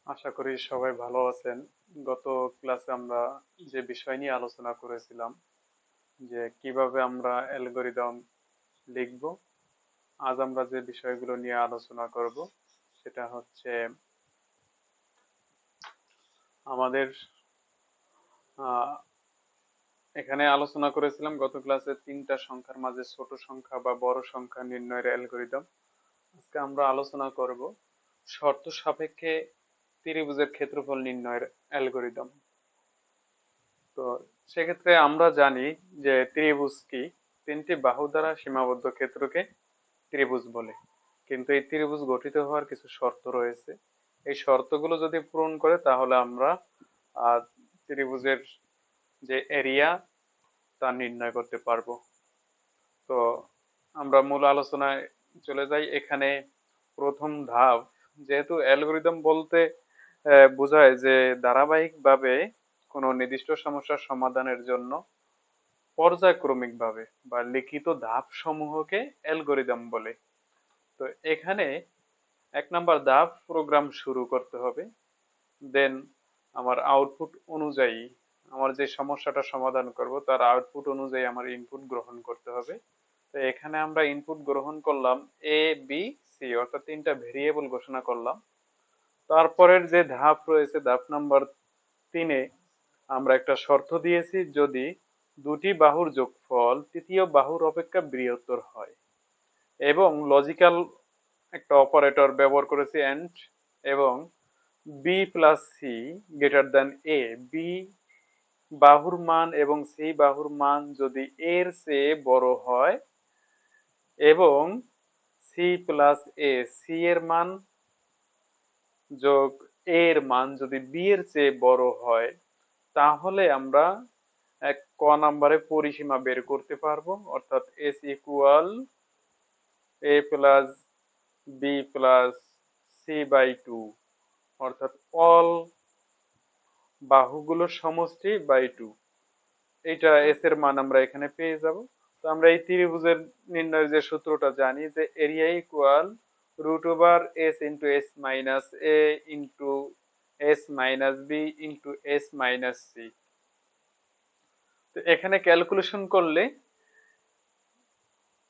আশা করি সবাই ভালো আছেন। গত ক্লাসে আমরা যে বিষয় নিয়ে আলোচনা করেছিলাম যে কিভাবে আমরা অ্যালগরিদম লিখব, আজ আমরা যে বিষয়গুলো নিয়ে আলোচনা করব সেটা হচ্ছে আমাদের আহ, এখানে আলোচনা করেছিলাম গত ক্লাসে তিনটা সংখ্যার মাঝে ছোট সংখ্যা বা বড় সংখ্যা নির্ণয়ের অ্যালগরিদম। আজকে আমরা আলোচনা করব শর্ত সাপেক্ষে ত্রিভুজের ক্ষেত্রফল নির্ণয়ের অ্যালগরিদম। তো সেক্ষেত্রে আমরা জানি যে ত্রিভুজ কি, তিনটি বাহু দ্বারা সীমাবদ্ধ ক্ষেত্রকে ত্রিভুজ বলে। কিন্তু এই ত্রিভুজ গঠিত হওয়ার কিছু শর্ত রয়েছে। এই শর্তগুলো যদি পূরণ করে তাহলে আমরা আহ, ত্রিভুজের যে এরিয়া তা নির্ণয় করতে পারবো। তো আমরা মূল আলোচনায় চলে যাই। এখানে প্রথম ধাপ, যেহেতু অ্যালগরিদম বলতে বোঝায় যে ধারাবাহিকভাবে কোনো নির্দিষ্ট সমস্যার সমাধানের জন্য পর্যায়ক্রমিকভাবে বা লিখিত ধাপ সমূহকে অ্যালগরিদম বলে। তো এখানে এক নাম্বার ধাপ, প্রোগ্রাম শুরু করতে হবে। দেন আমার আউটপুট অনুযায়ী, আমার যে সমস্যাটা সমাধান করব তার আউটপুট অনুযায়ী আমার ইনপুট গ্রহণ করতে হবে। তো এখানে আমরা ইনপুট গ্রহণ করলাম এ বি সি, অর্থাৎ তিনটা ভেরিয়েবল ঘোষণা করলাম। তারপরের যে ধাপ রয়েছে, ধাপ নাম্বার 3-এ আমরা একটা শর্ত দিয়েছি, যদি দুটি বাহুর যোগফল তৃতীয় বাহুর অপেক্ষা বৃহত্তর হয়, এবং লজিক্যাল একটা অপারেটর ব্যবহার করেছি এন্ড, এবং B plus C greater than A, B বাহুর মান এবং সি বাহুর মান যদি এর চেয়ে বড় হয়, এবং সি প্লাস এ, সি এর মান যোগ এ এর মান যদি বি এর চেয়ে বড় হয়, তাহলে আমরা এক ক নাম্বারে পরিসীমা বের করতে পারবো, অর্থাৎ S equal A plus B plus C by two, অর্থাৎ অল বাহুগুলোর সমষ্টি বাই টু। এইটা এস এর মান আমরা এখানে পেয়ে যাব। তো আমরা এই ত্রিভুজের নির্ণয়ের যে সূত্রটা জানি যে area equal root over s into s minus a into s minus b into s minus c. তো এখানে ক্যালকুলেশন করলে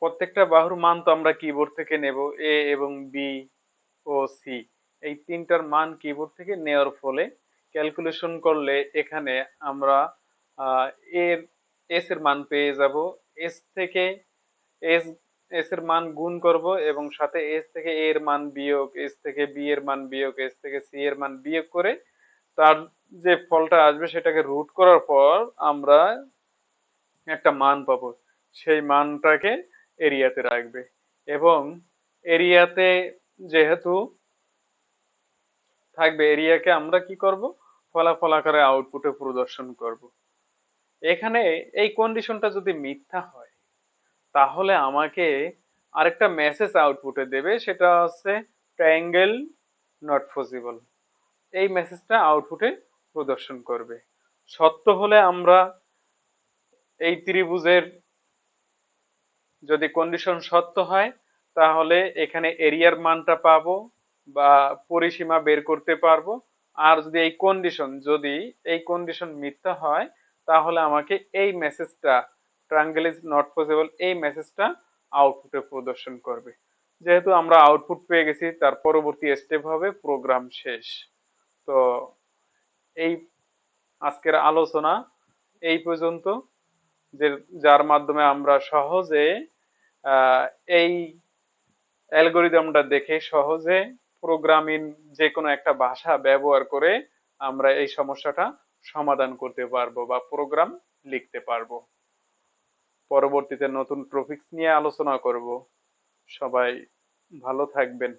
প্রত্যেকটা বাহুর মান তো আমরা কিবোর্ড থেকে নেব, এ এবং বি ও সি এই তিনটার মান কিবোর্ড থেকে নেওয়ার ফলে ক্যালকুলেশন করলে এখানে আমরা এর এস এর মান পেয়ে যাব। এস থেকে এস এস এর মান গুণ করব, এবং সাথে এস থেকে এ এর মান বিয়োগ, এস থেকে বি এর মান বিয়োগ, এস থেকে সি এর মান বিয়োগ করে তার যে ফলটা আসবে সেটাকে রুট করার পর আমরা একটা মান পাবো। সেই মানটাকে এরিয়াতে রাখবে, এবং এরিয়াতে যেহেতু থাকবে, এরিয়াকে আমরা কি করব, ফলাফল আকারে আউটপুটে প্রদর্শন করব। এখানে এই কন্ডিশনটা যদি মিথ্যা হয় তাহলে আমাকে আরেকটা মেসেজ আউটপুটে দেবে, সেটা হচ্ছে ট্রায়াঙ্গেল নট পসিবল। এই মেসেজটা আউটপুটে প্রদর্শন করবে। সত্য হলে আমরা এই ত্রিভুজের যদি কন্ডিশন সত্য হয় তাহলে এখানে এরিয়ার মানটা পাবো বা পরিসীমা বের করতে পারবো। আর যদি এই কন্ডিশন মিথ্যা হয় তাহলে আমাকে এই মেসেজটা, ট্রায়াঙ্গেল ইজ নট পসিবল, এই মেসেজটা আউটপুটে প্রদর্শন করবে। যেহেতু আমরা আউটপুট পেয়ে গেছি, তার পরবর্তী স্টেপ হবে প্রোগ্রাম শেষ। তো এই আজকের আলোচনা এই পর্যন্ত, যে যার মাধ্যমে আমরা সহজে আহ, এই অ্যালগরিদমটা দেখে সহজে প্রোগ্রামিং যে কোনো একটা ভাষা ব্যবহার করে আমরা এই সমস্যাটা সমাধান করতে পারবো বা প্রোগ্রাম লিখতে পারবো। পরবর্তীতে নতুন টপিকস নিয়ে আলোচনা করব। সবাই ভালো থাকবেন।